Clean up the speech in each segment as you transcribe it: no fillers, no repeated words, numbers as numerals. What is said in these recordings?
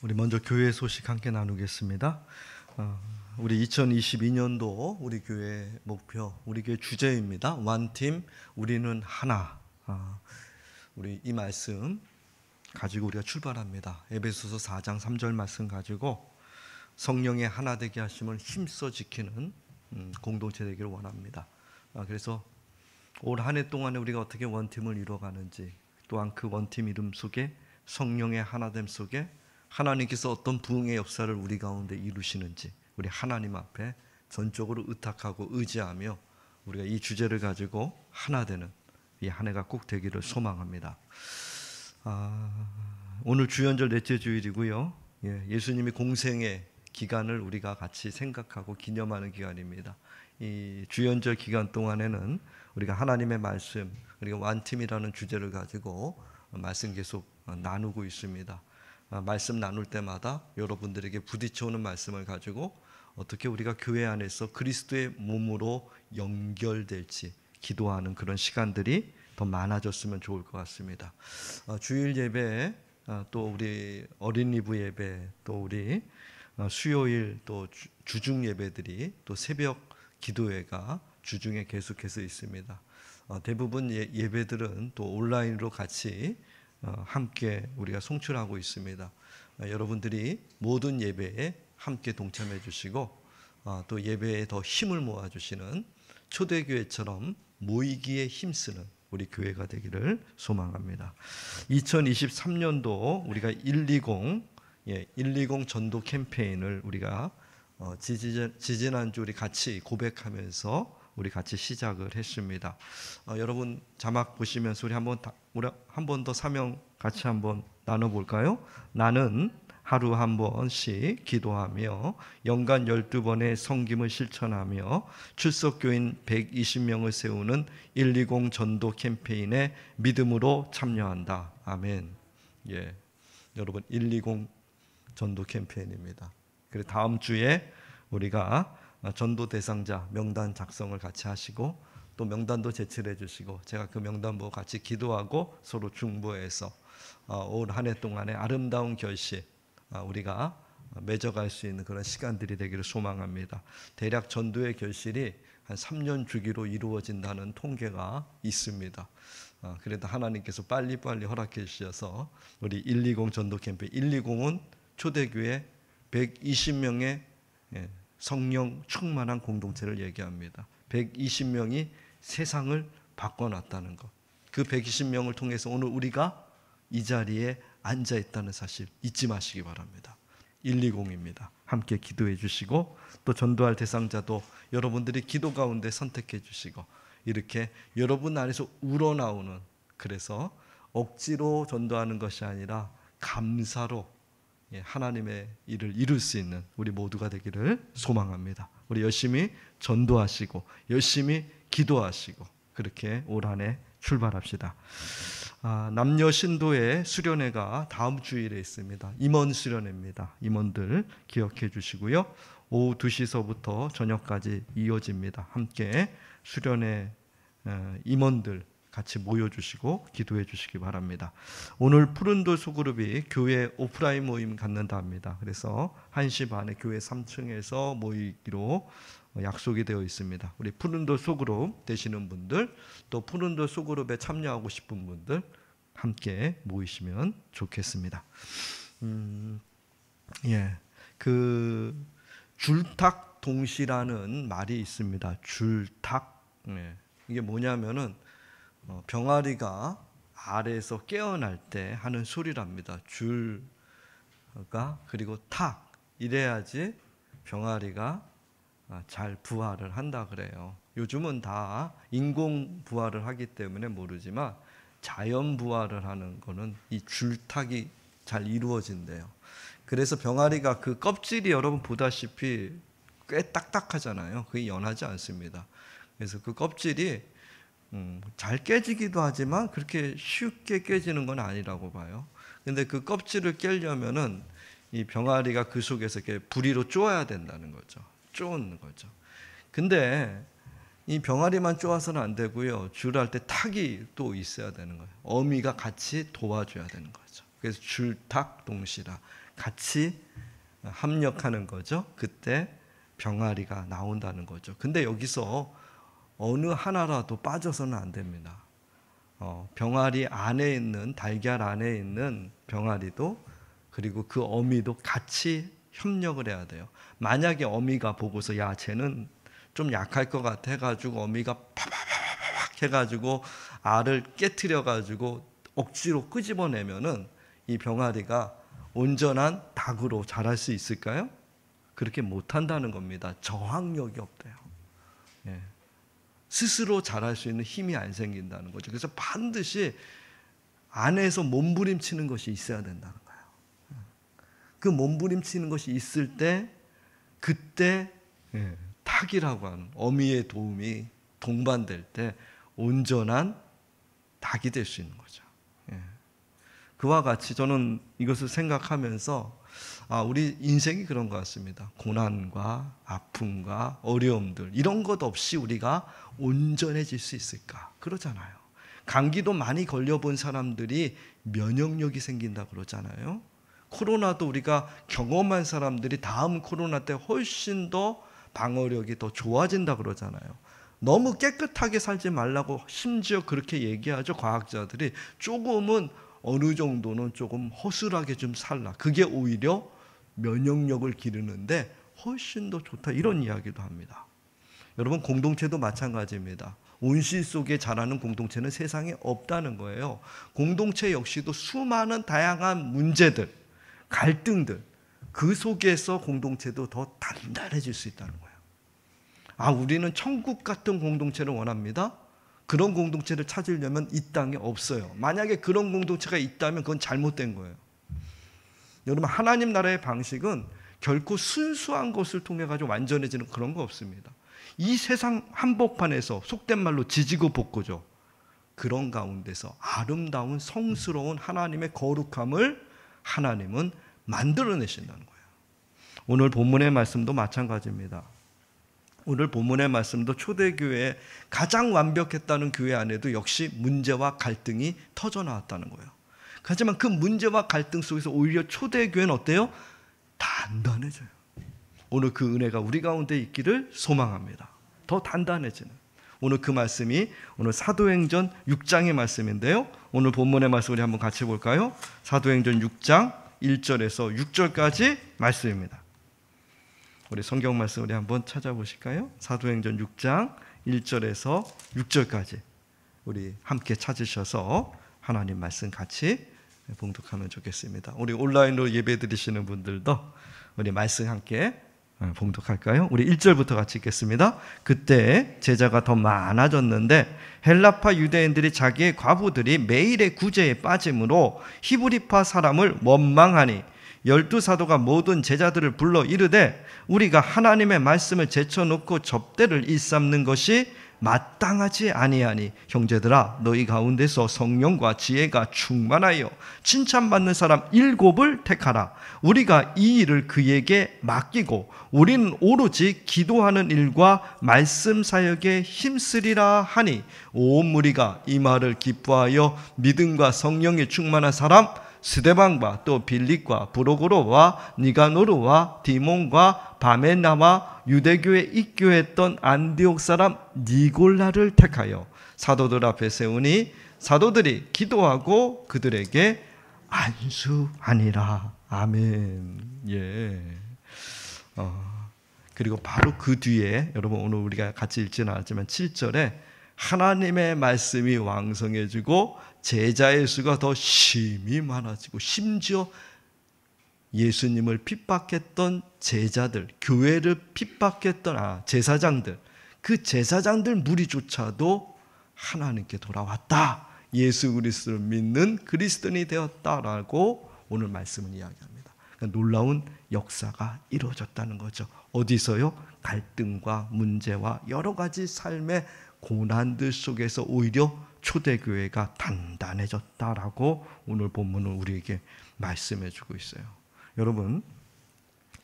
우리 먼저 교회 소식 함께 나누겠습니다. 우리 2022년도 우리 교회 목표, 우리 교회 주제입니다. 원팀, 우리는 하나. 우리 이 말씀 가지고 우리가 출발합니다. 에베소서 4장 3절 말씀 가지고 성령의 하나 되게 하심을 힘써 지키는 공동체 되기를 원합니다. 그래서 올 한 해 동안에 우리가 어떻게 원팀을 이루어가는지, 또한 그 원팀 이름 속에 성령의 하나됨 속에 하나님께서 어떤 부흥의 역사를 우리 가운데 이루시는지 우리 하나님 앞에 전적으로 의탁하고 의지하며 우리가 이 주제를 가지고 하나 되는 이 한 해가 꼭 되기를 소망합니다. 오늘 주연절 넷째 주일이고요. 예수님이 공생의 기간을 우리가 같이 생각하고 기념하는 기간입니다. 이 주연절 기간 동안에는 우리가 하나님의 말씀, 우리가 완팀이라는 주제를 가지고 말씀 계속 나누고 있습니다. 말씀 나눌 때마다 여러분들에게 부딪혀오는 말씀을 가지고 어떻게 우리가 교회 안에서 그리스도의 몸으로 연결될지 기도하는 그런 시간들이 더 많아졌으면 좋을 것 같습니다. 주일 예배, 또 우리 어린이부 예배, 또 우리 수요일 또 주중 예배들이 또 새벽 기도회가 주중에 계속해서 있습니다. 대부분 예배들은 또 온라인으로 같이 함께 우리가 송출하고 있습니다. 여러분들이 모든 예배에 함께 동참해 주시고 또 예배에 더 힘을 모아 주시는 초대교회처럼 모이기에 힘쓰는 우리 교회가 되기를 소망합니다. 2023년도 우리가 120 전도 캠페인을 우리가 지지난주 우리 같이 고백하면서 우리 같이 시작을 했습니다. 여러분 자막 보시면서 우리 한 번 더 사명 같이 한번 나눠볼까요? 나는 하루 한 번씩 기도하며 연간 12번의 성김을 실천하며 출석교인 120명을 세우는 120 전도 캠페인에 믿음으로 참여한다. 아멘. 여러분 120 전도 캠페인입니다. 그리고 다음 주에 우리가 전도 대상자 명단 작성을 같이 하시고 또 명단도 제출해 주시고 제가 그 명단 보고 같이 기도하고 서로 중보해서 올 한 해 동안의 아름다운 결실 우리가 맺어갈 수 있는 그런 시간들이 되기를 소망합니다. 대략 전도의 결실이 한 3년 주기로 이루어진다는 통계가 있습니다. 그래도 하나님께서 빨리빨리 허락해 주셔서 우리 120 전도 캠페인, 120은 초대교회 120명의 성령 충만한 공동체를 얘기합니다. 120명이 세상을 바꿔놨다는 것. 그 120명을 통해서 오늘 우리가 이 자리에 앉아 있다는 사실 잊지 마시기 바랍니다. 120입니다. 함께 기도해 주시고 또 전도할 대상자도 여러분들이 기도 가운데 선택해 주시고 이렇게 여러분 안에서 우러나오는, 그래서 억지로 전도하는 것이 아니라 감사로 하나님의 일을 이룰 수 있는 우리 모두가 되기를 소망합니다. 우리 열심히 전도하시고 열심히 기도하시고 그렇게 올 한 해 출발합시다. 남녀 신도의 수련회가 다음 주일에 있습니다. 임원 수련회입니다. 임원들 기억해 주시고요. 오후 2시서부터 저녁까지 이어집니다. 함께 수련회 임원들 같이 모여주시고 기도해 주시기 바랍니다. 오늘 푸른돌 소그룹이 교회 오프라인 모임 갖는다 합니다. 그래서 1시 반에 교회 3층에서 모이기로 약속이 되어 있습니다. 우리 푸른돌 소그룹 되시는 분들, 또 푸른돌 소그룹에 참여하고 싶은 분들 함께 모이시면 좋겠습니다. 그 줄탁 동시라는 말이 있습니다. 줄탁. 이게 뭐냐면은 병아리가 알에서 깨어날 때 하는 소리랍니다. 줄가 그리고 탁 이래야지 병아리가 잘 부화를 한다 그래요. 요즘은 다 인공 부화를 하기 때문에 모르지만 자연 부화를 하는 거는 이 줄탁이 잘 이루어진대요. 그래서 병아리가 그 껍질이 여러분 보다시피 꽤 딱딱하잖아요. 그게 연하지 않습니다. 그래서 그 껍질이 잘 깨지기도 하지만 그렇게 쉽게 깨지는 건 아니라고 봐요. 근데 그 껍질을 깨려면은 이 병아리가 그 속에서 이렇게 부리로 쪼아야 된다는 거죠. 쪼는 거죠. 근데 이 병아리만 쪼아서는 안 되고요. 줄할 때 탁이 또 있어야 되는 거예요. 어미가 같이 도와줘야 되는 거죠. 그래서 줄탁동시라 같이 합력하는 거죠. 그때 병아리가 나온다는 거죠. 근데 여기서 어느 하나라도 빠져서는 안 됩니다. 병아리 안에 있는, 달걀 안에 있는 병아리도 그리고 그 어미도 같이 협력을 해야 돼요. 만약에 어미가 보고서 야 쟤는 좀 약할 것 같아 해가지고 어미가 파파파팍 해가지고 알을 깨트려 가지고 억지로 끄집어내면은 이 병아리가 온전한 닭으로 자랄 수 있을까요? 그렇게 못한다는 겁니다. 저항력이 없대요. 예. 스스로 자랄 수 있는 힘이 안 생긴다는 거죠. 그래서 반드시 안에서 몸부림치는 것이 있어야 된다는 거예요. 그 몸부림치는 것이 있을 때 그때 닭이라고 하는 어미의 도움이 동반될 때 온전한 닭이 될 수 있는 거죠. 그와 같이 저는 이것을 생각하면서 우리 인생이 그런 것 같습니다. 고난과 아픔과 어려움들 이런 것 없이 우리가 온전해질 수 있을까? 그러잖아요. 감기도 많이 걸려본 사람들이 면역력이 생긴다 그러잖아요. 코로나도 우리가 경험한 사람들이 다음 코로나 때 훨씬 더 방어력이 더 좋아진다 그러잖아요. 너무 깨끗하게 살지 말라고 심지어 그렇게 얘기하죠. 과학자들이 조금은 어느 정도는 조금 허술하게 좀 살라. 그게 오히려 면역력을 기르는데 훨씬 더 좋다. 이런 이야기도 합니다. 여러분 공동체도 마찬가지입니다. 온실 속에 자라는 공동체는 세상에 없다는 거예요. 공동체 역시도 수많은 다양한 문제들, 갈등들 그 속에서 공동체도 더 단단해질 수 있다는 거예요. 우리는 천국 같은 공동체를 원합니다. 그런 공동체를 찾으려면 이 땅에 없어요. 만약에 그런 공동체가 있다면 그건 잘못된 거예요. 여러분 하나님 나라의 방식은 결코 순수한 것을 통해 가지고 완전해지는 그런 거 없습니다. 이 세상 한복판에서 속된 말로 지지고 볶고죠. 그런 가운데서 아름다운 성스러운 하나님의 거룩함을 하나님은 만들어내신다는 거예요. 오늘 본문의 말씀도 마찬가지입니다. 오늘 본문의 말씀도 초대교회에 가장 완벽했다는 교회 안에도 역시 문제와 갈등이 터져 나왔다는 거예요. 하지만 그 문제와 갈등 속에서 오히려 초대교회는 어때요? 단단해져요. 오늘 그 은혜가 우리 가운데 있기를 소망합니다. 더 단단해지는. 오늘 그 말씀이 오늘 사도행전 6장의 말씀인데요. 오늘 본문의 말씀 우리 한번 같이 볼까요? 사도행전 6장 1절에서 6절까지 말씀입니다. 우리 성경 말씀 우리 한번 찾아보실까요? 사도행전 6장 1절에서 6절까지 우리 함께 찾으셔서 하나님 말씀 같이 봉독하면 좋겠습니다. 우리 온라인으로 예배 드리시는 분들도 우리 말씀 함께 봉독할까요? 우리 1절부터 같이 읽겠습니다. 그때 제자가 더 많아졌는데 헬라파 유대인들이 자기의 과부들이 매일의 구제에 빠짐으로 히브리파 사람을 원망하니 12사도가 모든 제자들을 불러 이르되 우리가 하나님의 말씀을 제쳐놓고 접대를 일삼는 것이 마땅하지 아니하니 형제들아 너희 가운데서 성령과 지혜가 충만하여 칭찬받는 사람 7을 택하라. 우리가 이 일을 그에게 맡기고 우리는 오로지 기도하는 일과 말씀 사역에 힘쓰리라 하니 온 무리가 이 말을 기뻐하여 믿음과 성령에 충만한 사람 스데반과 또 빌립과 브로고로와 니가노르와 디몬과 바메나와 유대교에 입교했던 안디옥 사람 니골라를 택하여 사도들 앞에 세우니 사도들이 기도하고 그들에게 안수하니라. 아멘. 그리고 바로 그 뒤에 여러분 오늘 우리가 같이 읽지는 않았지만 7절에 하나님의 말씀이 왕성해지고 제자의 수가 더 심히 많아지고 심지어 예수님을 핍박했던 제자들, 교회를 핍박했던 제사장들, 그 제사장들 무리조차도 하나님께 돌아왔다. 예수 그리스도를 믿는 그리스도인이 되었다라고 오늘 말씀은 이야기합니다. 그러니까 놀라운 역사가 이루어졌다는 거죠. 어디서요? 갈등과 문제와 여러 가지 삶의 고난들 속에서 오히려 초대교회가 단단해졌다라고 오늘 본문은 우리에게 말씀해 주고 있어요. 여러분,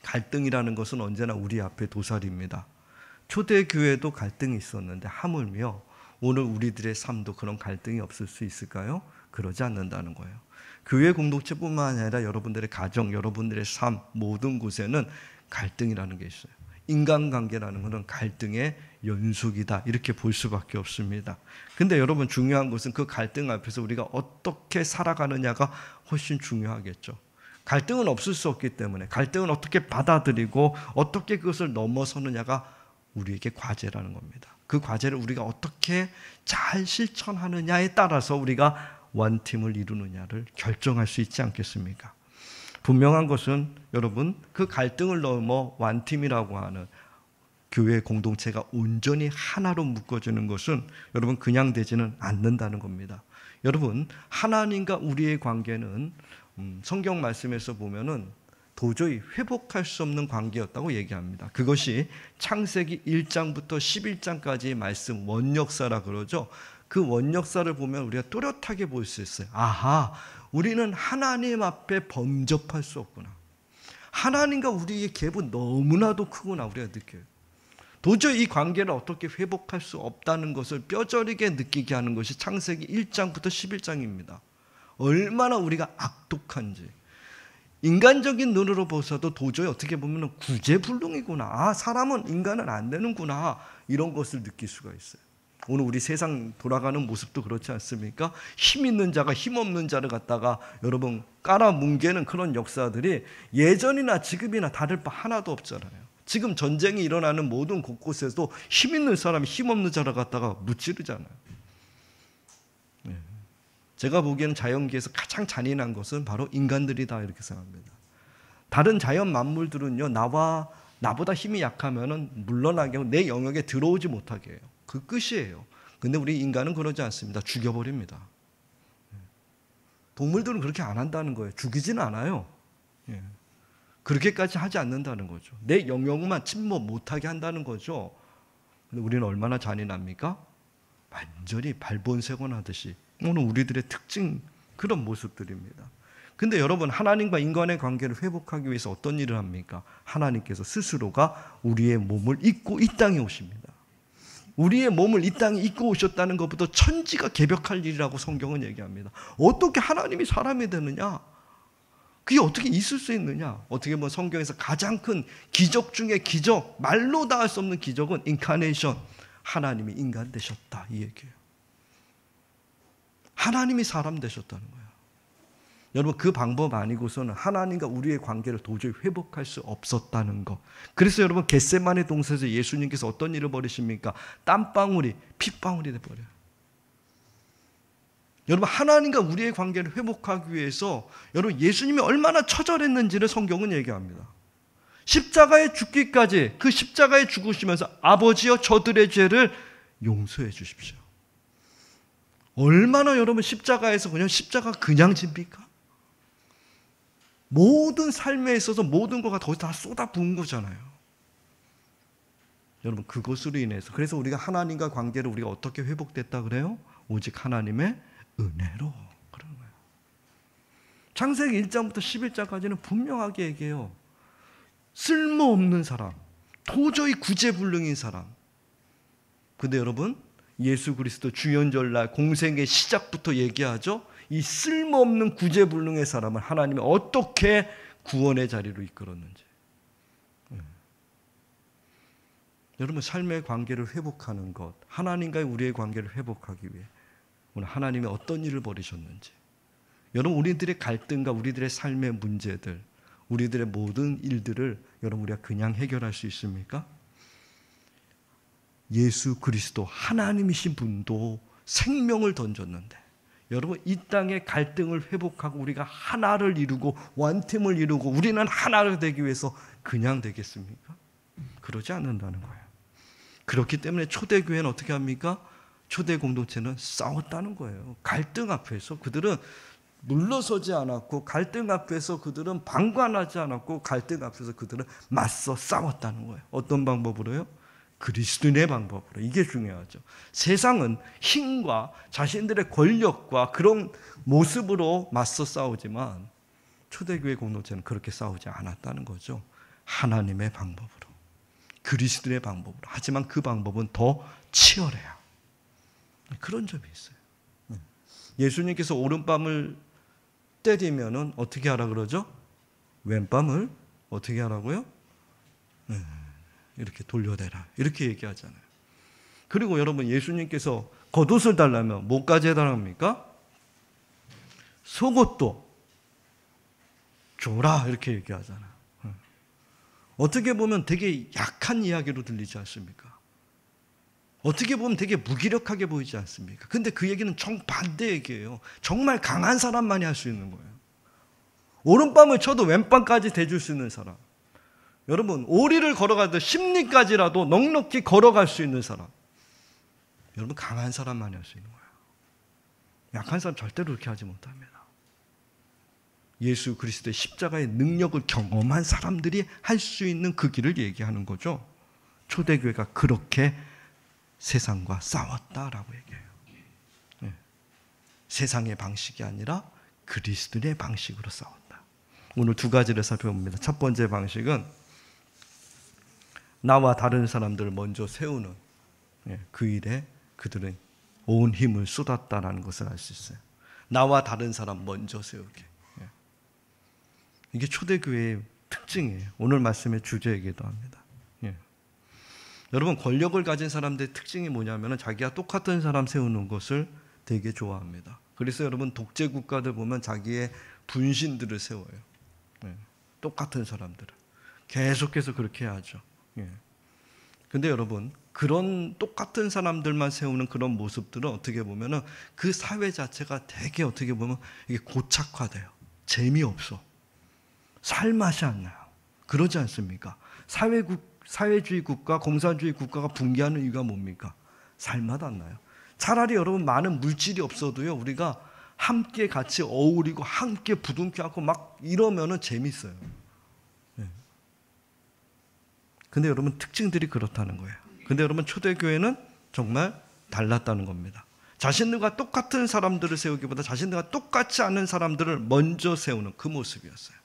갈등이라는 것은 언제나 우리 앞에 도살입니다. 초대교회도 갈등이 있었는데 하물며 오늘 우리들의 삶도 그런 갈등이 없을 수 있을까요? 그러지 않는다는 거예요. 교회 공동체뿐만 아니라 여러분들의 가정, 여러분들의 삶 모든 곳에는 갈등이라는 게 있어요. 인간관계라는 것은 갈등의 연속이다 이렇게 볼 수밖에 없습니다. 근데 여러분 중요한 것은 그 갈등 앞에서 우리가 어떻게 살아가느냐가 훨씬 중요하겠죠. 갈등은 없을 수 없기 때문에 갈등은 어떻게 받아들이고 어떻게 그것을 넘어서느냐가 우리에게 과제라는 겁니다. 그 과제를 우리가 어떻게 잘 실천하느냐에 따라서 우리가 원팀을 이루느냐를 결정할 수 있지 않겠습니까? 분명한 것은 여러분 그 갈등을 넘어 원팀이라고 하는 교회 공동체가 온전히 하나로 묶어지는 것은 여러분 그냥 되지는 않는다는 겁니다. 여러분 하나님과 우리의 관계는 성경 말씀에서 보면은 도저히 회복할 수 없는 관계였다고 얘기합니다. 그것이 창세기 1장부터 11장까지의 말씀 원역사라 그러죠. 그 원역사를 보면 우리가 또렷하게 볼 수 있어요. 아하, 우리는 하나님 앞에 범접할 수 없구나. 하나님과 우리의 갭은 너무나도 크구나 우리가 느껴요. 도저히 이 관계를 어떻게 회복할 수 없다는 것을 뼈저리게 느끼게 하는 것이 창세기 1장부터 11장입니다. 얼마나 우리가 악독한지. 인간적인 눈으로 보셔도 도저히 어떻게 보면 구제불능이구나. 아, 사람은 인간은 안 되는구나. 이런 것을 느낄 수가 있어요. 오늘 우리 세상 돌아가는 모습도 그렇지 않습니까? 힘 있는 자가 힘 없는 자를 갖다가 여러분 깔아뭉개는 그런 역사들이 예전이나 지금이나 다를 바 하나도 없잖아요. 지금 전쟁이 일어나는 모든 곳곳에도 힘 있는 사람이 힘 없는 자를 갖다가 무찌르잖아요. 제가 보기에는 자연계에서 가장 잔인한 것은 바로 인간들이다 이렇게 생각합니다. 다른 자연 만물들은요 나보다 힘이 약하면은 물러나게 하고 내 영역에 들어오지 못하게 해요. 그 끝이에요. 근데 우리 인간은 그러지 않습니다. 죽여버립니다. 동물들은 그렇게 안 한다는 거예요. 죽이지는 않아요. 그렇게까지 하지 않는다는 거죠. 내 영역만 침몰 못하게 한다는 거죠. 근데 우리는 얼마나 잔인합니까? 완전히 발본색원하듯이 오늘 우리들의 특징 그런 모습들입니다. 근데 여러분 하나님과 인간의 관계를 회복하기 위해서 어떤 일을 합니까? 하나님께서 스스로가 우리의 몸을 입고 이 땅에 오십니다. 우리의 몸을 이 땅에 입고 오셨다는 것부터 천지가 개벽할 일이라고 성경은 얘기합니다. 어떻게 하나님이 사람이 되느냐? 그게 어떻게 있을 수 있느냐? 어떻게 보면 성경에서 가장 큰 기적 중에 기적, 말로 다 할 수 없는 기적은 인카네이션, 하나님이 인간 되셨다 이 얘기예요. 하나님이 사람 되셨다는 거예요. 여러분 그 방법 아니고서는 하나님과 우리의 관계를 도저히 회복할 수 없었다는 것. 그래서 여러분 겟세마네 동산에서 예수님께서 어떤 일을 벌이십니까? 땀방울이 핏방울이 돼버려요. 여러분 하나님과 우리의 관계를 회복하기 위해서 여러분 예수님이 얼마나 처절했는지를 성경은 얘기합니다. 십자가에 죽기까지 그 십자가에 죽으시면서 아버지여 저들의 죄를 용서해 주십시오. 얼마나 여러분 십자가에서 그냥 십자가 그냥 집니까? 모든 삶에 있어서 모든 것가 거기서 다 쏟아 부은 거잖아요. 여러분 그것으로 인해서 그래서 우리가 하나님과 관계를 우리가 어떻게 회복됐다 그래요? 오직 하나님의 은혜로 그러는 거예요. 창세기 1장부터 11장까지는 분명하게 얘기해요. 쓸모없는 사람, 도저히 구제불능인 사람. 근데 여러분 예수 그리스도 주연절날 공생의 시작부터 얘기하죠. 이 쓸모없는 구제불능의 사람을 하나님이 어떻게 구원의 자리로 이끌었는지. 여러분 삶의 관계를 회복하는 것, 하나님과의 우리의 관계를 회복하기 위해 오늘 하나님이 어떤 일을 벌이셨는지. 여러분 우리들의 갈등과 우리들의 삶의 문제들, 우리들의 모든 일들을 여러분 우리가 그냥 해결할 수 있습니까? 예수 그리스도 하나님이신 분도 생명을 던졌는데 여러분 이 땅의 갈등을 회복하고 우리가 하나를 이루고 원팀을 이루고 우리는 하나가 되기 위해서 그냥 되겠습니까? 그러지 않는다는 거예요. 그렇기 때문에 초대교회는 어떻게 합니까? 초대 공동체는 싸웠다는 거예요. 갈등 앞에서 그들은 물러서지 않았고 갈등 앞에서 그들은 방관하지 않았고 갈등 앞에서 그들은 맞서 싸웠다는 거예요. 어떤 방법으로요? 그리스도인의 방법으로. 이게 중요하죠. 세상은 힘과 자신들의 권력과 그런 모습으로 맞서 싸우지만 초대교회 공동체는 그렇게 싸우지 않았다는 거죠. 하나님의 방법으로, 그리스도인의 방법으로. 하지만 그 방법은 더 치열해요. 그런 점이 있어요. 예수님께서 오른밤을 때리면은 어떻게 하라 그러죠? 왼밤을 어떻게 하라고요? 이렇게 돌려대라. 이렇게 얘기하잖아요. 그리고 여러분, 예수님께서 겉옷을 달라면 뭐까지 해달랍니까? 속옷도 줘라. 이렇게 얘기하잖아요. 어떻게 보면 되게 약한 이야기로 들리지 않습니까? 어떻게 보면 되게 무기력하게 보이지 않습니까? 근데 그 얘기는 정반대 얘기예요. 정말 강한 사람만이 할 수 있는 거예요. 오른밤을 쳐도 왼밤까지 대줄 수 있는 사람. 여러분, 오리를 걸어가도 십리까지라도 넉넉히 걸어갈 수 있는 사람. 여러분, 강한 사람만이 할 수 있는 거예요. 약한 사람 절대로 그렇게 하지 못합니다. 예수 그리스도의 십자가의 능력을 경험한 사람들이 할 수 있는 그 길을 얘기하는 거죠. 초대교회가 그렇게 세상과 싸웠다라고 얘기해요. 네. 세상의 방식이 아니라 그리스도의 방식으로 싸웠다. 오늘 두 가지를 살펴봅니다. 첫 번째 방식은 나와 다른 사람들을 먼저 세우는, 그 일에 그들은 온 힘을 쏟았다라는 것을 알 수 있어요. 나와 다른 사람 먼저 세우게. 이게 초대교회의 특징이에요. 오늘 말씀의 주제이기도 합니다. 여러분, 권력을 가진 사람들의 특징이 뭐냐면 자기와 똑같은 사람 세우는 것을 되게 좋아합니다. 그래서 여러분, 독재 국가들 보면 자기의 분신들을 세워요. 똑같은 사람들을 계속해서 그렇게 하죠. 근데 여러분, 그런 똑같은 사람들만 세우는 그런 모습들은 어떻게 보면은 그 사회 자체가 되게 어떻게 보면 이게 고착화돼요. 재미없어. 살맛이 안 나요. 그러지 않습니까? 사회주의 국가, 공산주의 국가가 붕괴하는 이유가 뭡니까? 살맛 안 나요. 차라리 여러분, 많은 물질이 없어도요, 우리가 함께 같이 어우리고 함께 부둥켜 안고 막 이러면은 재밌어요. 근데 여러분, 특징들이 그렇다는 거예요. 근데 여러분, 초대교회는 정말 달랐다는 겁니다. 자신들과 똑같은 사람들을 세우기보다 자신들과 똑같지 않은 사람들을 먼저 세우는 그 모습이었어요.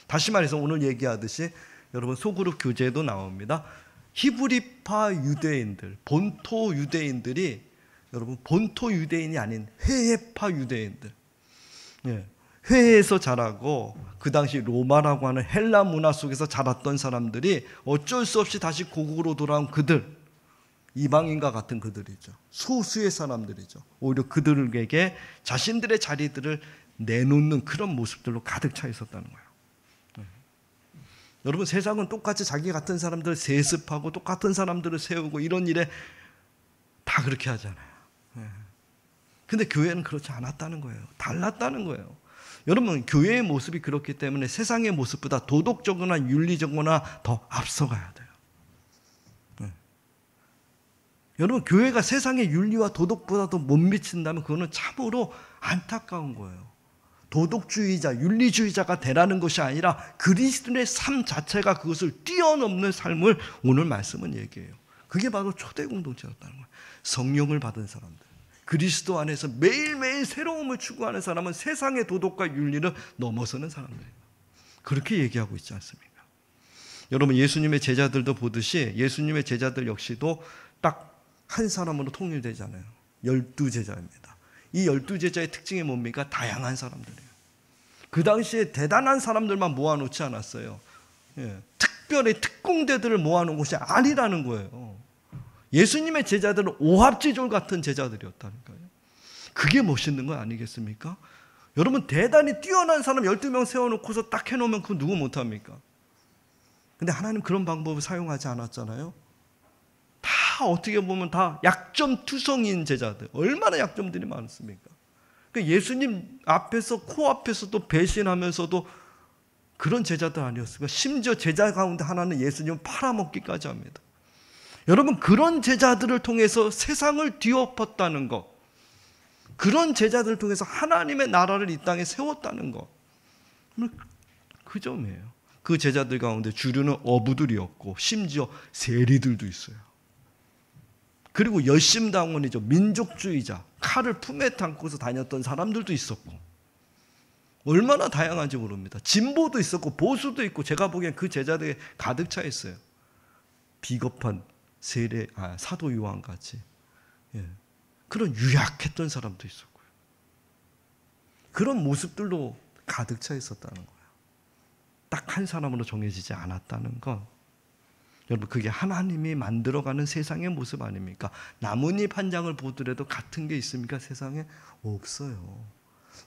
다시 말해서 오늘 얘기하듯이 여러분, 소그룹 교제에도 나옵니다. 히브리파 유대인들, 본토 유대인들이 여러분, 본토 유대인이 아닌 회해파 유대인들, 회해에서 자라고 그 당시 로마라고 하는 헬라 문화 속에서 자랐던 사람들이 어쩔 수 없이 다시 고국으로 돌아온 그들, 이방인과 같은 그들이죠. 소수의 사람들이죠. 오히려 그들에게 자신들의 자리들을 내놓는 그런 모습들로 가득 차 있었다는 거예요. 여러분, 세상은 똑같이 자기 같은 사람들을 세습하고 똑같은 사람들을 세우고 이런 일에 다 그렇게 하잖아요. 근데 교회는 그렇지 않았다는 거예요. 달랐다는 거예요. 여러분, 교회의 모습이 그렇기 때문에 세상의 모습보다 도덕적으로나 윤리적으로나 더 앞서가야 돼요. 여러분, 교회가 세상의 윤리와 도덕보다도 못 미친다면 그거는 참으로 안타까운 거예요. 도덕주의자, 윤리주의자가 되라는 것이 아니라 그리스도의 삶 자체가 그것을 뛰어넘는 삶을 오늘 말씀은 얘기해요. 그게 바로 초대 공동체였다는 거예요. 성령을 받은 사람들, 그리스도 안에서 매일매일 새로움을 추구하는 사람은 세상의 도덕과 윤리를 넘어서는 사람들이에요. 그렇게 얘기하고 있지 않습니까? 여러분, 예수님의 제자들도 보듯이 예수님의 제자들 역시도 딱 한 사람으로 통일되잖아요. 12제자입니다. 이 12제자의 특징이 뭡니까? 다양한 사람들이에요. 그 당시에 대단한 사람들만 모아놓지 않았어요. 특별히 특공대들을 모아놓은 곳이 아니라는 거예요. 예수님의 제자들은 오합지졸 같은 제자들이었다니까요. 그게 멋있는 거 아니겠습니까? 여러분, 대단히 뛰어난 사람 12명 세워놓고서 딱 해놓으면 그거 누구 못합니까? 근데 하나님 그런 방법을 사용하지 않았잖아요. 다 어떻게 보면 다 약점투성이인 제자들. 얼마나 약점들이 많습니까? 그러니까 예수님 앞에서 코앞에서도 배신하면서도 그런 제자들 아니었습니까? 심지어 제자 가운데 하나는 예수님을 팔아먹기까지 합니다. 여러분, 그런 제자들을 통해서 세상을 뒤엎었다는 것, 그런 제자들을 통해서 하나님의 나라를 이 땅에 세웠다는 것, 그 점이에요. 그 제자들 가운데 주류는 어부들이었고 심지어 세리들도 있어요. 그리고 열심당원이죠. 민족주의자, 칼을 품에 담고서 다녔던 사람들도 있었고, 얼마나 다양한지 모릅니다. 진보도 있었고 보수도 있고, 제가 보기엔 그 제자들에 가득 차 있어요. 비겁한 사도 요한같이 그런 유약했던 사람도 있었고요. 그런 모습들로 가득 차 있었다는 거예요. 딱 한 사람으로 정해지지 않았다는 건, 여러분, 그게 하나님이 만들어가는 세상의 모습 아닙니까? 나뭇잎 한 장을 보더라도 같은 게 있습니까? 세상에 없어요.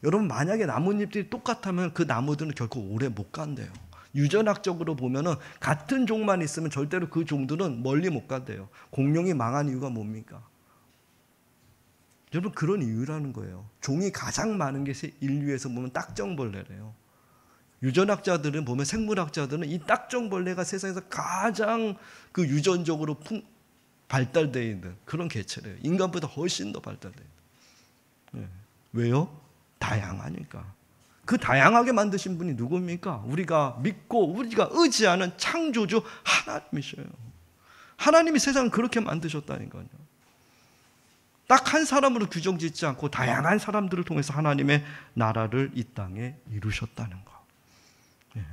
여러분, 만약에 나뭇잎들이 똑같으면 그 나무들은 결코 오래 못 간대요. 유전학적으로 보면은 같은 종만 있으면 절대로 그 종들은 멀리 못 간대요. 공룡이 망한 이유가 뭡니까? 여러분, 그런 이유라는 거예요. 종이 가장 많은 게 인류에서 보면 딱정벌레래요. 유전학자들은 보면, 생물학자들은 이 딱정벌레가 세상에서 가장 그 유전적으로 발달되어 있는 그런 개체래요. 인간보다 훨씬 더 발달돼요. 네. 왜요? 다양하니까. 그 다양하게 만드신 분이 누굽니까? 우리가 믿고 우리가 의지하는 창조주 하나님이셔요. 하나님이 세상을 그렇게 만드셨다니까요. 딱 한 사람으로 규정짓지 않고 다양한 사람들을 통해서 하나님의 나라를 이 땅에 이루셨다는 거. 예.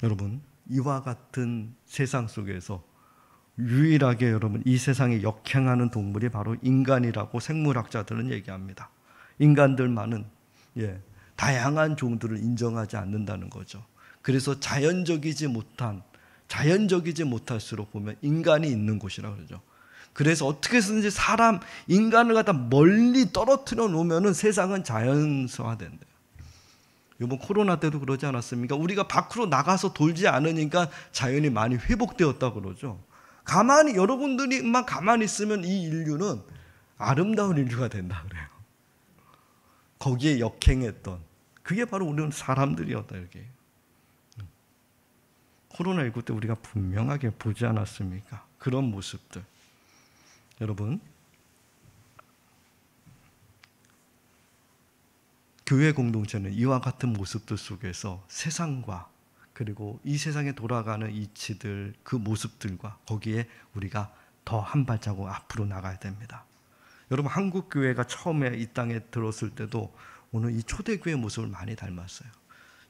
여러분, 이와 같은 세상 속에서 유일하게 여러분, 이 세상에 역행하는 동물이 바로 인간이라고 생물학자들은 얘기합니다. 인간들만은 다양한 종들을 인정하지 않는다는 거죠. 그래서 자연적이지 못할수록 보면 인간이 있는 곳이라 그러죠. 그래서 어떻게 해서든지 인간을 갖다 멀리 떨어뜨려 놓으면 세상은 자연성화된대요. 이번 코로나 때도 그러지 않았습니까? 우리가 밖으로 나가서 돌지 않으니까 자연이 많이 회복되었다고 그러죠. 여러분들이만 가만히 있으면 이 인류는 아름다운 인류가 된다 그래요. 거기에 역행했던, 그게 바로 우리는 사람들이었다, 이렇게. 코로나19 때 우리가 분명하게 보지 않았습니까? 그런 모습들. 여러분, 교회 공동체는 이와 같은 모습들 속에서 세상과, 그리고 이 세상에 돌아가는 이치들, 그 모습들과 거기에 우리가 더 한 발자국 앞으로 나가야 됩니다. 여러분, 한국교회가 처음에 이 땅에 들었을 때도 오늘 이 초대교회 모습을 많이 닮았어요.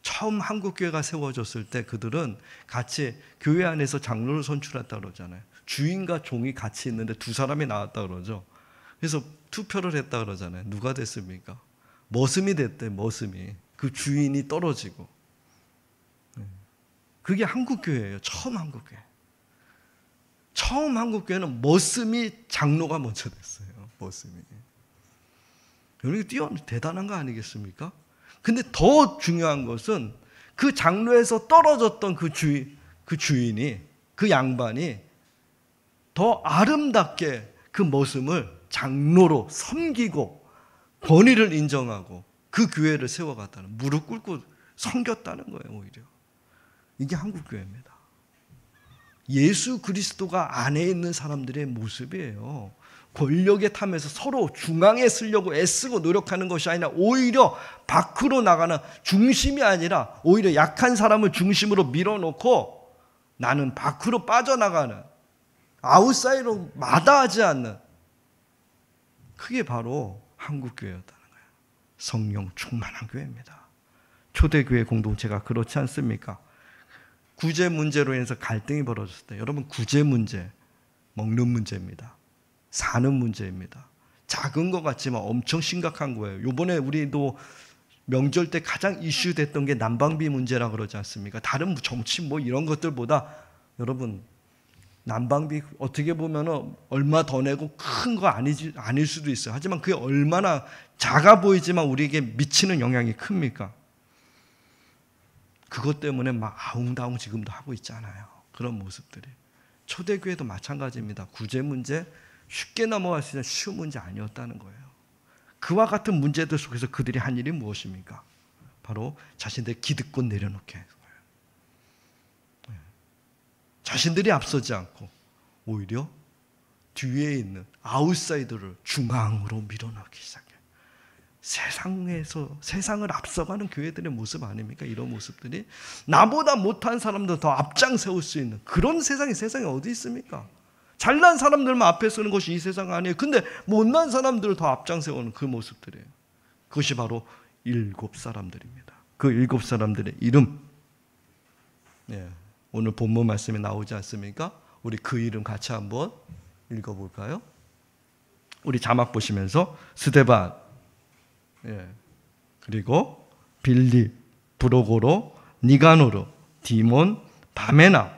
처음 한국교회가 세워졌을 때 그들은 같이 교회 안에서 장로를 선출했다고 그러잖아요. 주인과 종이 같이 있는데 두 사람이 나왔다 그러죠. 그래서 투표를 했다 그러잖아요. 누가 됐습니까? 머슴이 됐대, 머슴이. 그 주인이 떨어지고. 그게 한국교회예요. 처음 한국교회. 처음 한국교회는 머슴이 장로가 먼저 됐어요. 머슴이. 여러분, 대단한 거 아니겠습니까? 근데 더 중요한 것은 그 장로에서 떨어졌던 그 주인이, 그 양반이 더 아름답게 그 머슴을 장로로 섬기고 권위를 인정하고 그 교회를 세워갔다는, 무릎 꿇고 섬겼다는 거예요. 오히려 이게 한국교회입니다. 예수 그리스도가 안에 있는 사람들의 모습이에요. 권력에 탐해서 서로 중앙에 쓰려고 애쓰고 노력하는 것이 아니라 오히려 밖으로 나가는, 중심이 아니라 오히려 약한 사람을 중심으로 밀어놓고 나는 밖으로 빠져나가는, 아웃사이드로 마다하지 않는, 그게 바로 한국교회였다는 거예요. 성령 충만한 교회입니다. 초대교회 공동체가 그렇지 않습니까? 구제 문제로 인해서 갈등이 벌어졌을 때, 여러분, 구제 문제, 먹는 문제입니다. 사는 문제입니다. 작은 것 같지만 엄청 심각한 거예요. 이번에 우리도 명절 때 가장 이슈됐던 게 난방비 문제라 그러지 않습니까? 다른 정치 이런 것들보다 여러분, 난방비 어떻게 보면 얼마 더 내고 큰 거 아닐 수도 있어요. 하지만 그게 얼마나 작아 보이지만 우리에게 미치는 영향이 큽니까? 그것 때문에 막 아웅다웅 지금도 하고 있잖아요. 그런 모습들이. 초대교회도 마찬가지입니다. 구제 문제, 쉽게 넘어갈 수 있는 쉬운 문제 아니었다는 거예요. 그와 같은 문제들 속에서 그들이 한 일이 무엇입니까? 바로 자신들의 기득권 내려놓게 해서 자신들이 앞서지 않고 오히려 뒤에 있는 아웃사이더를 중앙으로 밀어넣기 시작해요. 세상을 앞서가는 교회들의 모습 아닙니까? 이런 모습들이 나보다 못한 사람들 더 앞장 세울 수 있는 그런 세상에 어디 있습니까? 잘난 사람들만 앞에 서는 것이 이 세상 아니에요. 근데 못난 사람들을 더 앞장 세우는 그 모습들이에요. 그것이 바로 7 사람들입니다. 그 7 사람들의 이름, 오늘 본문 말씀에 나오지 않습니까? 우리 그 이름 같이 한번 읽어볼까요? 우리 자막 보시면서 스데반, 그리고 빌립, 브로고로, 니가노르, 디몬, 바메나,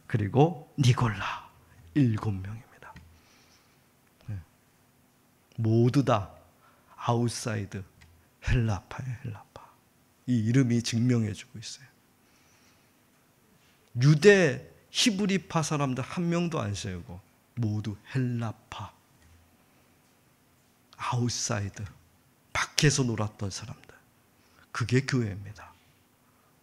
그리고 니골라 7명입니다. 모두 다 아웃사이드 헬라파예요. 헬라파. 이 이름이 증명해주고 있어요. 유대 히브리파 사람들 한 명도 안 세우고 모두 헬라파, 아웃사이드, 밖에서 놀았던 사람들. 그게 교회입니다.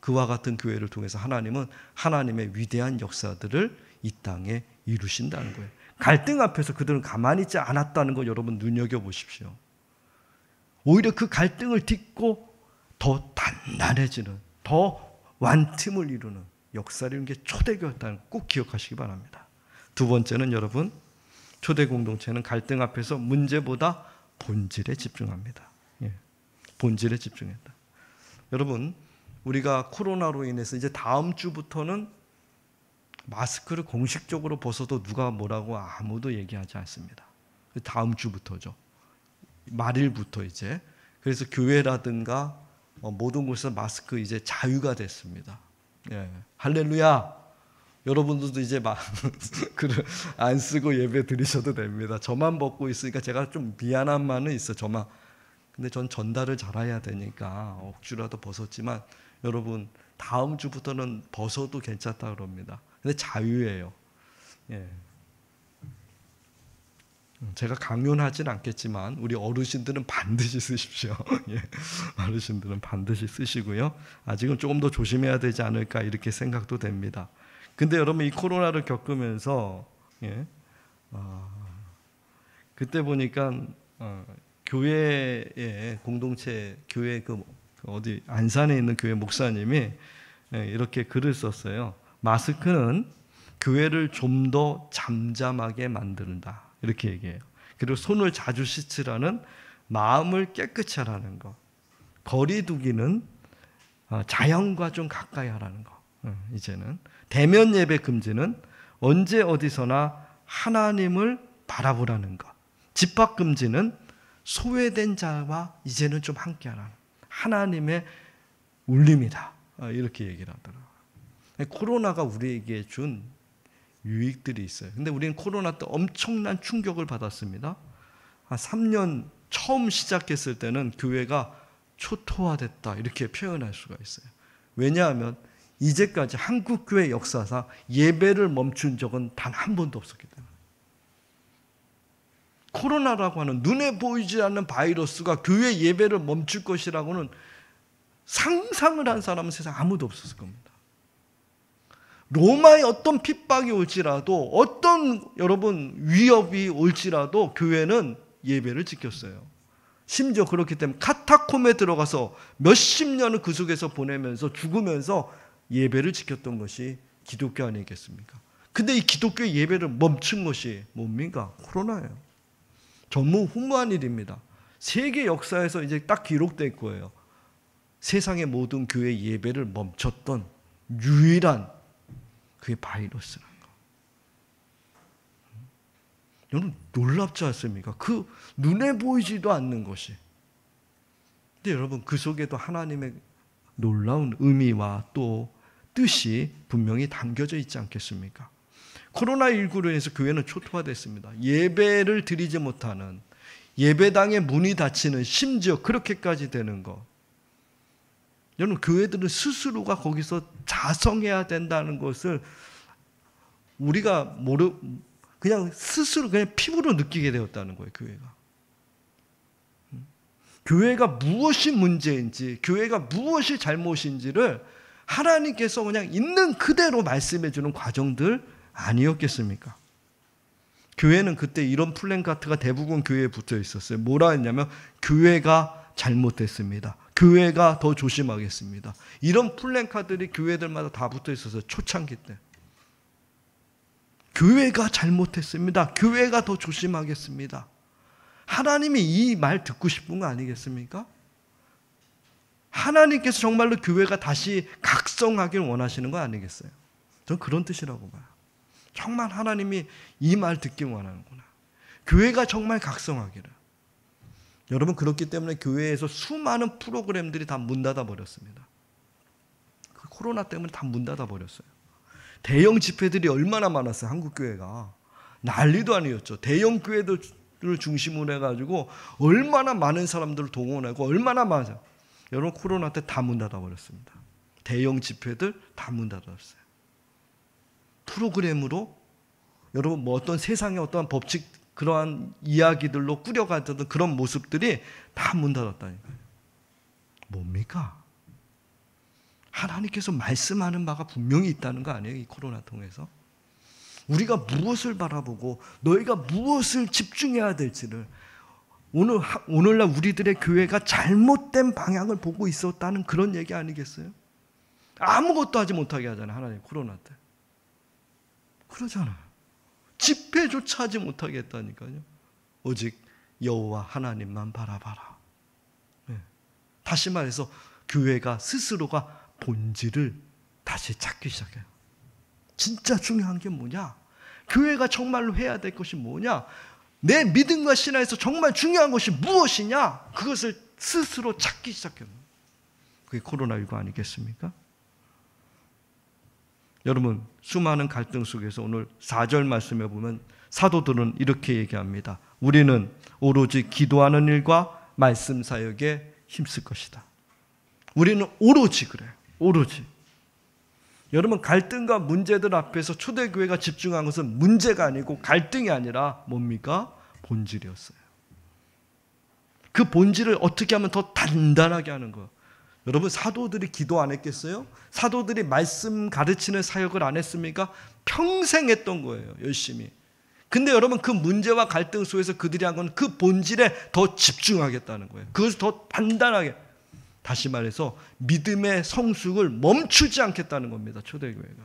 그와 같은 교회를 통해서 하나님은 하나님의 위대한 역사들을 이 땅에 이루신다는 거예요. 갈등 앞에서 그들은 가만히 있지 않았다는 거 여러분 눈여겨보십시오. 오히려 그 갈등을 딛고 더 단단해지는, 더 완틈을 이루는 역사를 이룬 게 초대교회였다는 거 꼭 기억하시기 바랍니다. 두 번째는 여러분, 초대 공동체는 갈등 앞에서 문제보다 본질에 집중합니다. 본질에 집중했다. 여러분, 우리가 코로나로 인해서 이제 다음 주부터는 마스크를 공식적으로 벗어도 누가 뭐라고 아무도 얘기하지 않습니다. 다음 주부터죠. 말일부터 이제. 그래서 교회라든가 모든 곳에서 마스크 이제 자유가 됐습니다. 할렐루야. 여러분들도 이제 마스크를 안 쓰고 예배 드리셔도 됩니다. 저만 벗고 있으니까 제가 좀 미안한 마음은 있어요. 저만. 근데 전 전달을 잘해야 되니까 억지로라도 벗었지만 여러분 다음 주부터는 벗어도 괜찮다 그럽니다. 근데 자유예요. 제가 강요하지는 않겠지만 우리 어르신들은 반드시 쓰십시오. 어르신들은 반드시 쓰시고요. 아직은 조금 더 조심해야 되지 않을까 이렇게 생각도 됩니다. 근데 여러분 이 코로나를 겪으면서 그때 보니까 교회의 공동체, 교회 어디 안산에 있는 교회 목사님이 이렇게 글을 썼어요. 마스크는 교회를 좀 더 잠잠하게 만든다. 이렇게 얘기해요. 그리고 손을 자주 씻으라는, 마음을 깨끗이 하라는 거, 거리 두기는 자연과 좀 가까이 하라는 거. 이제는 대면 예배 금지는 언제 어디서나 하나님을 바라보라는 거. 집합 금지는 소외된 자와 이제는 좀 함께하라는 하나님의 울림이다. 이렇게 얘기를 하더라고요. 코로나가 우리에게 준 유익들이 있어요. 근데 우리는 코로나 때 엄청난 충격을 받았습니다. 한 3년 처음 시작했을 때는 교회가 초토화됐다 이렇게 표현할 수가 있어요. 왜냐하면 이제까지 한국교회 역사상 예배를 멈춘 적은 단 한 번도 없었기 때문에. 코로나라고 하는 눈에 보이지 않는 바이러스가 교회 예배를 멈출 것이라고는 상상을 한 사람은 세상 아무도 없었을 겁니다. 로마의 어떤 핍박이 올지라도, 어떤 여러분 위협이 올지라도 교회는 예배를 지켰어요. 심지어 그렇기 때문에 카타콤에 들어가서 몇십 년을 그 속에서 보내면서 죽으면서 예배를 지켰던 것이 기독교 아니겠습니까? 근데 이 기독교의 예배를 멈춘 것이 뭡니까? 코로나예요. 전무후무한 일입니다. 세계 역사에서 이제 딱 기록될 거예요. 세상의 모든 교회 예배를 멈췄던 유일한 그게 바이러스라는 거. 여러분 놀랍지 않습니까? 그 눈에 보이지도 않는 것이. 근데 여러분 그 속에도 하나님의 놀라운 의미와 또 뜻이 분명히 담겨져 있지 않겠습니까? 코로나19로 인해서 교회는 초토화됐습니다. 예배를 드리지 못하는, 예배당의 문이 닫히는, 심지어 그렇게까지 되는 것. 여러분 교회들은 스스로가 거기서 자성해야 된다는 것을 우리가 그냥 스스로 그냥 피부로 느끼게 되었다는 거예요. 교회가 무엇이 문제인지, 교회가 무엇이 잘못인지를 하나님께서 그냥 있는 그대로 말씀해 주는 과정들 아니었겠습니까? 교회는 그때 이런 플랜카드가 대부분 교회에 붙어 있었어요. 뭐라 했냐면 교회가 잘못됐습니다. 교회가 더 조심하겠습니다. 이런 플랜카드들이 교회들마다 다 붙어 있었어요. 초창기 때. 교회가 잘못했습니다. 교회가 더 조심하겠습니다. 하나님이 이 말 듣고 싶은 거 아니겠습니까? 하나님께서 정말로 교회가 다시 각성하길 원하시는 거 아니겠어요? 저는 그런 뜻이라고 봐요. 정말 하나님이 이 말 듣길 원하는구나. 교회가 정말 각성하기를. 여러분, 그렇기 때문에 교회에서 수많은 프로그램들이 다 문 닫아 버렸습니다. 그 코로나 때문에 다 문 닫아 버렸어요. 대형 집회들이 얼마나 많았어요. 한국 교회가 난리도 아니었죠. 대형 교회들을 중심으로 해가지고 얼마나 많은 사람들을 동원하고 얼마나 많아요. 여러분, 코로나 때 다 문 닫아 버렸습니다. 대형 집회들 다 문 닫았어요. 프로그램으로 여러분 뭐 어떤 세상의 어떠한 법칙 그러한 이야기들로 꾸려가던 그런 모습들이 다 문 닫았다니까요. 뭡니까? 하나님께서 말씀하는 바가 분명히 있다는 거 아니에요? 이 코로나 통해서 우리가 무엇을 바라보고 너희가 무엇을 집중해야 될지를 오늘날 우리들의 교회가 잘못된 방향을 보고 있었다는 그런 얘기 아니겠어요? 아무것도 하지 못하게 하잖아요. 하나님 코로나 때 그러잖아요. 집회조차 하지 못하게 했다니까요. 오직 여호와 하나님만 바라봐라. 네. 다시 말해서 교회가 스스로가 본질을 다시 찾기 시작해요. 진짜 중요한 게 뭐냐? 교회가 정말로 해야 될 것이 뭐냐? 내 믿음과 신앙에서 정말 중요한 것이 무엇이냐? 그것을 스스로 찾기 시작해요. 그게 코로나19 아니겠습니까? 여러분, 수많은 갈등 속에서 오늘 4절 말씀에 보면 사도들은 이렇게 얘기합니다. 우리는 오로지 기도하는 일과 말씀 사역에 힘쓸 것이다. 우리는 오로지 그래요. 오로지. 여러분, 갈등과 문제들 앞에서 초대교회가 집중한 것은 문제가 아니고 갈등이 아니라 뭡니까? 본질이었어요. 그 본질을 어떻게 하면 더 단단하게 하는 거예요. 여러분, 사도들이 기도 안 했겠어요? 사도들이 말씀 가르치는 사역을 안 했습니까? 평생 했던 거예요. 열심히. 근데 여러분, 그 문제와 갈등 속에서 그들이 한 건 그 본질에 더 집중하겠다는 거예요. 그것을 더 단단하게. 다시 말해서 믿음의 성숙을 멈추지 않겠다는 겁니다. 초대교회가.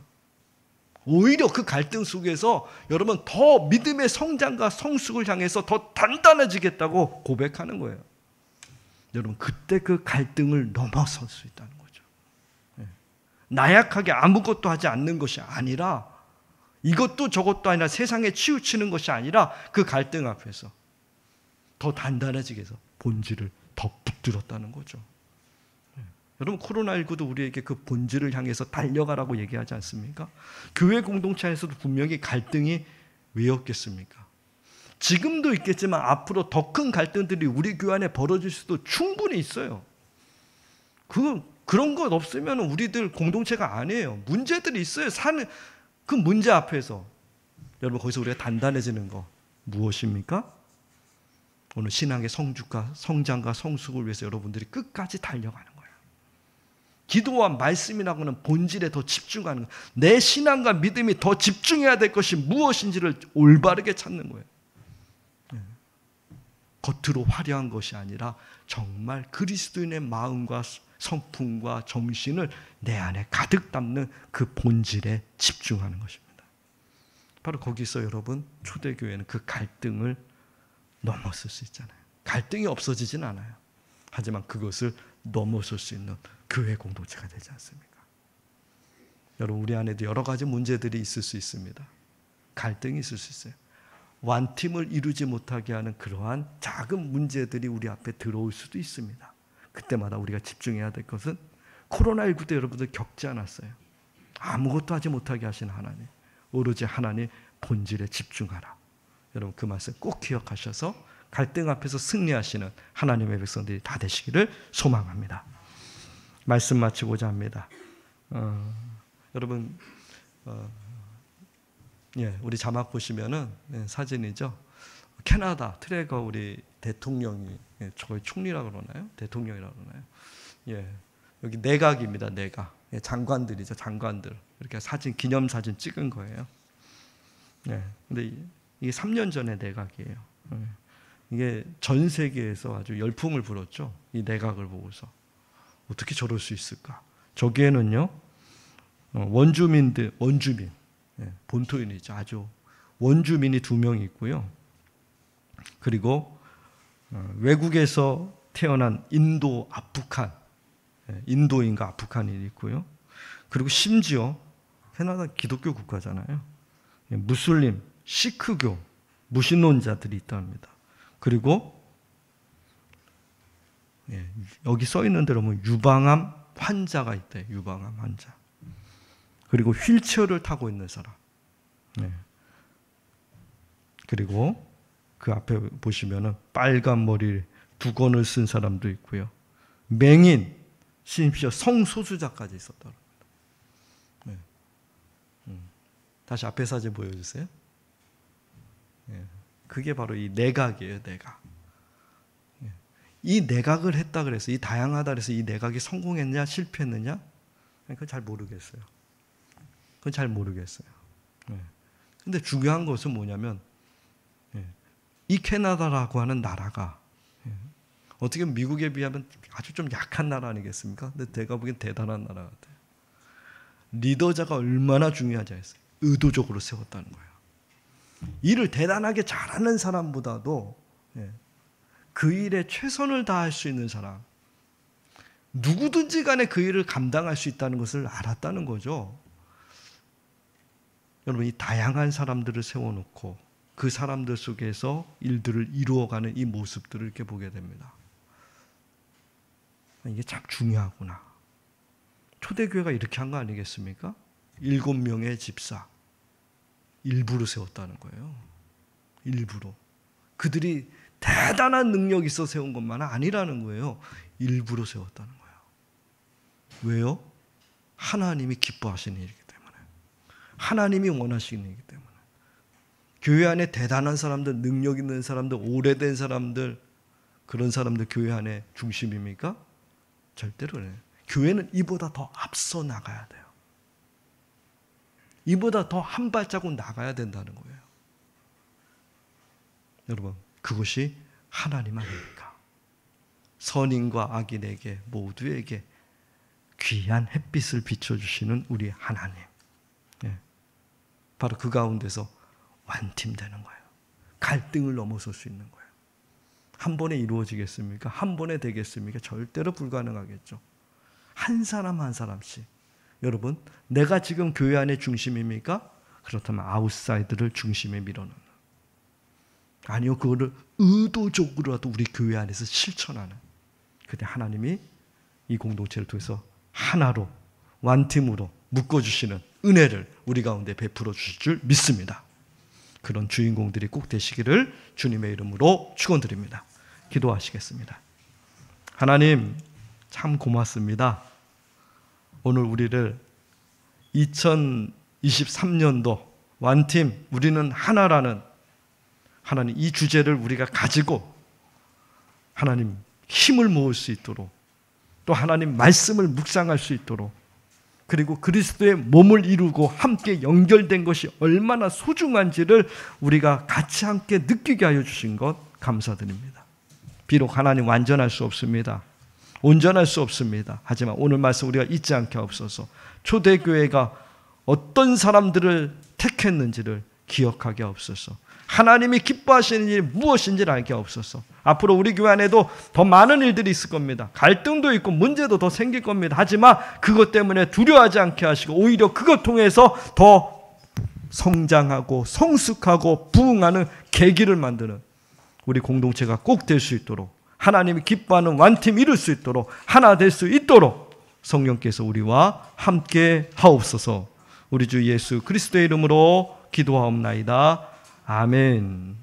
오히려 그 갈등 속에서 여러분 더 믿음의 성장과 성숙을 향해서 더 단단해지겠다고 고백하는 거예요. 여러분, 그때 그 갈등을 넘어설 수 있다는 거죠. 나약하게 아무것도 하지 않는 것이 아니라 이것도 저것도 아니라 세상에 치우치는 것이 아니라 그 갈등 앞에서 더 단단해지게 해서 본질을 더 붙들었다는 거죠. 여러분, 코로나19도 우리에게 그 본질을 향해서 달려가라고 얘기하지 않습니까? 교회 공동체 안에서도 분명히 갈등이 왜 없겠습니까? 지금도 있겠지만 앞으로 더 큰 갈등들이 우리 교회 안에 벌어질 수도 충분히 있어요. 그런 것 없으면 우리들 공동체가 아니에요. 문제들이 있어요. 사는 그 문제 앞에서. 여러분, 거기서 우리가 단단해지는 거 무엇입니까? 오늘 신앙의 성장과 성숙을 위해서 여러분들이 끝까지 달려가는 거예요. 기도와 말씀이라고는 본질에 더 집중하는 거예요. 내 신앙과 믿음이 더 집중해야 될 것이 무엇인지를 올바르게 찾는 거예요. 겉으로 화려한 것이 아니라 정말 그리스도인의 마음과 성품과 정신을 내 안에 가득 담는 그 본질에 집중하는 것입니다. 바로 거기서 여러분, 초대교회는 그 갈등을 넘어설 수 있잖아요. 갈등이 없어지진 않아요. 하지만 그것을 넘어설 수 있는 교회 공동체가 되지 않습니까? 여러분, 우리 안에도 여러 가지 문제들이 있을 수 있습니다. 갈등이 있을 수 있어요. 완팀을 이루지 못하게 하는 그러한 작은 문제들이 우리 앞에 들어올 수도 있습니다. 그때마다 우리가 집중해야 될 것은 코로나19 때 여러분들 겪지 않았어요. 아무것도 하지 못하게 하신 하나님, 오로지 하나님 본질에 집중하라. 여러분, 그 말씀 꼭 기억하셔서 갈등 앞에서 승리하시는 하나님의 백성들이 다 되시기를 소망합니다. 말씀 마치고자 합니다. 여러분, 우리 자막 보시면은 사진이죠. 캐나다 트레거 우리 대통령이, 저걸 총리라고 그러나요? 대통령이라고 그러나요? 여기 내각입니다. 내각. 장관들이죠. 장관들. 이렇게 사진, 기념 사진 찍은 거예요. 근데 이게 3년 전의 내각이에요. 이게 전 세계에서 아주 열풍을 불었죠. 이 내각을 보고서. 어떻게 저럴 수 있을까? 저기에는요, 원주민, 본토인이죠. 아주 원주민이 2명이 있고요. 그리고 외국에서 태어난 인도, 아프간, 인도인과 아프간인이 있고요. 그리고 심지어 캐나다 기독교 국가잖아요. 무슬림, 시크교, 무신론자들이 있답니다. 그리고 여기 써 있는 대로 보면 유방암 환자가 있대. 유방암 환자. 그리고 휠체어를 타고 있는 사람. 그리고 그 앞에 보시면은 빨간 머리 두건을 쓴 사람도 있고요. 맹인, 심지어 성소수자까지 있었다. 다시 앞에 사진 보여주세요. 그게 바로 이 내각이에요. 내각. 이 내각을 했다 그래서, 이 다양하다 그래서 이 내각이 성공했냐 실패했느냐? 그건 잘 모르겠어요. 그건 잘 모르겠어요. 근데 중요한 것은 뭐냐면 이 캐나다라고 하는 나라가 어떻게 보면 미국에 비하면 아주 좀 약한 나라 아니겠습니까? 근데 제가 보기엔 대단한 나라 같아요. 리더자가 얼마나 중요하지 않았어요. 의도적으로 세웠다는 거예요. 일을 대단하게 잘하는 사람보다도 그 일에 최선을 다할 수 있는 사람, 누구든지 간에 그 일을 감당할 수 있다는 것을 알았다는 거죠. 여러분, 이 다양한 사람들을 세워놓고 그 사람들 속에서 일들을 이루어가는 이 모습들을 이렇게 보게 됩니다. 이게 참 중요하구나. 초대교회가 이렇게 한 거 아니겠습니까? 7명의 집사. 일부러 세웠다는 거예요. 일부러. 그들이 대단한 능력이 있어 세운 것만 아니라는 거예요. 일부러 세웠다는 거예요. 왜요? 하나님이 기뻐하시는 일이기 때문에. 하나님이 원하시는 일이기 때문에. 교회 안에 대단한 사람들, 능력 있는 사람들, 오래된 사람들, 그런 사람들 교회 안에 중심입니까? 절대로 그래요. 교회는 이보다 더 앞서 나가야 돼요. 이보다 더 한 발자국 나가야 된다는 거예요. 여러분, 그것이 하나님 아닙니까? 선인과 악인에게 모두에게 귀한 햇빛을 비춰주시는 우리 하나님. 바로 그 가운데서 완팀되는 거예요. 갈등을 넘어설 수 있는 거예요. 한 번에 이루어지겠습니까? 한 번에 되겠습니까? 절대로 불가능하겠죠. 한 사람 한 사람씩. 여러분, 내가 지금 교회 안의 중심입니까? 그렇다면 아웃사이드를 중심에 밀어넣는. 아니요, 그거를 의도적으로라도 우리 교회 안에서 실천하는. 그때 하나님이 이 공동체를 통해서 하나로, 완팀으로 묶어주시는 은혜를 우리 가운데 베풀어 주실 줄 믿습니다. 그런 주인공들이 꼭 되시기를 주님의 이름으로 축원드립니다. 기도하시겠습니다. 하나님, 참 고맙습니다. 오늘 우리를 2023년도 완팀, 우리는 하나라는 하나님 이 주제를 우리가 가지고 하나님 힘을 모을 수 있도록, 또 하나님 말씀을 묵상할 수 있도록, 그리고 그리스도의 몸을 이루고 함께 연결된 것이 얼마나 소중한지를 우리가 같이 함께 느끼게 하여 주신 것 감사드립니다. 비록 하나님 완전할 수 없습니다. 온전할 수 없습니다. 하지만 오늘 말씀 우리가 잊지 않게 하옵소서. 초대교회가 어떤 사람들을 택했는지를 기억하게 하옵소서. 하나님이 기뻐하시는 일이 무엇인지를 알게 하옵소서. 앞으로 우리 교회 안에도 더 많은 일들이 있을 겁니다. 갈등도 있고 문제도 더 생길 겁니다. 하지만 그것 때문에 두려워하지 않게 하시고 오히려 그것 통해서 더 성장하고 성숙하고 부흥하는 계기를 만드는 우리 공동체가 꼭 될 수 있도록, 하나님이 기뻐하는 완팀 이룰 수 있도록, 하나 될 수 있도록 성령께서 우리와 함께 하옵소서. 우리 주 예수 그리스도의 이름으로 기도하옵나이다. 아멘.